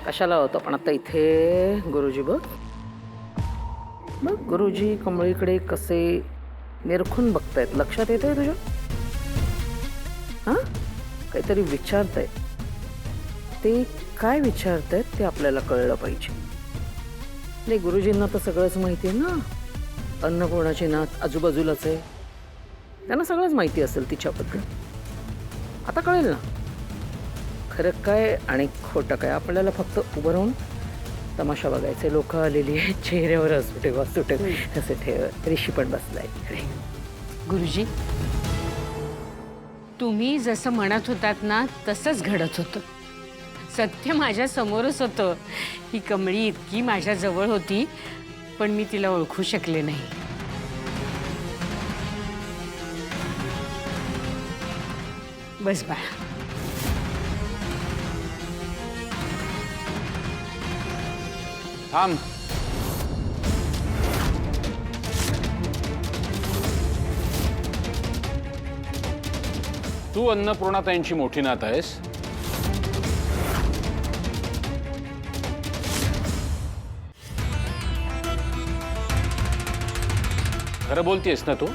कशाला होतो पण आता इथे गुरुजी बघ. मग गुरुजी कमळीकडे कसे निरखून बघतायत, लक्षात येतंय तुझ्या? हां, काहीतरी विचारतायत. ते काय विचारतायत ते आपल्याला कळलं पाहिजे. नाही, गुरुजींना तर सगळंच माहिती आहे ना. अन्नपूर्णाची नात आजूबाजूलाच आहे, त्यांना सगळंच माहिती असेल तिच्याबद्दल. आता कळेल ना खरं काय आणि खोटं काय. आपल्याला फक्त उभं राहून तमाशा बघायचे. लोक आलेली आहेत, चेहऱ्यावर असू ठेव असू ठेव असं ठेव. ऋषी पण बसलाय इकडे. गुरुजी, तुम्ही जसं म्हणत होतात ना तसंच घडत होतं. सत्य माझ्या समोरच होतं. ही कमळी इतकी माझ्या जवळ होती पण मी तिला ओळखू शकले नाही. बस बाळा. थांब. तू अन्नपूर्णाताईंची मोठी नात आहेस? खरं बोलतेस ना तू?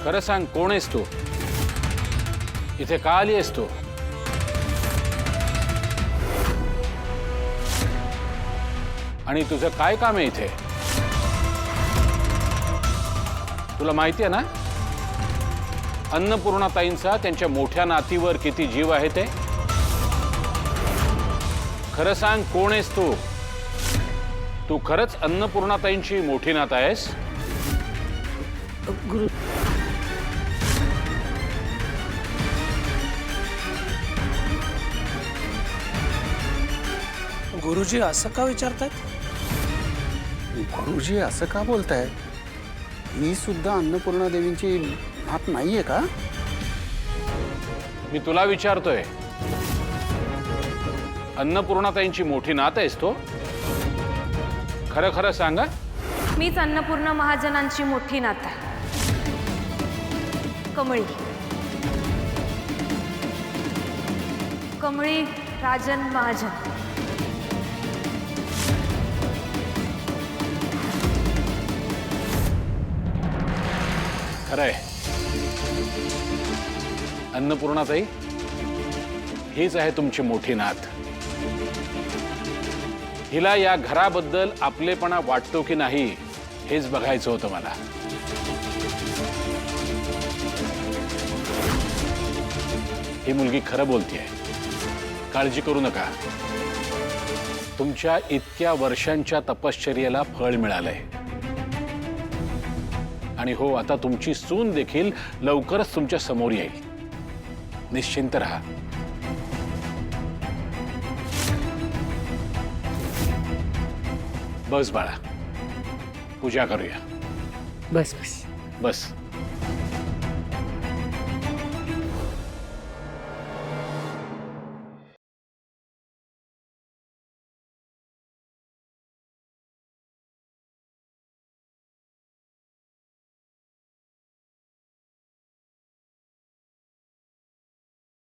खरं सांग, कोण आहेस तू? इथे का आली आहेस तू? आणि तुझं काय काम आहे इथे? तुला माहिती आहे ना अन्नपूर्णाताईंचा त्यांच्या मोठ्या नातीवर किती जीव आहे ते? खरं सांग, कोण आहेस तू? तू खरंच अन्नपूर्णाताईंची मोठी नात आहेस? गुरु गुरुजी असं का विचारतायत? गुरुजी असं का बोलताय? ही सुद्धा अन्नपूर्णा देवींची नात नाहीये का? मी तुला विचारतोय, अन्नपूर्णाताईंची मोठी नात आहेस तो? खरं खरं सांगा. मीच अन्नपूर्णा महाजनांची मोठी नात आहे, कमळी. कमळी राजन महाजन. खरंय. अन्नपूर्णाताई हीच आहे तुमची मोठी नात. हिला या घराबद्दल आपलेपणा वाटतो की नाही हेच बघायचं होतं मला. ही मुलगी खरं बोलतेय, काळजी करू नका. तुमच्या इतक्या वर्षांच्या तपश्चर्येला फळ मिळालंय. आणि हो, आता तुमची सून देखील लवकरच तुमच्या समोर येईल. निश्चिंत राहा. बस बाळा, पूजा करूया. बस बस. बस.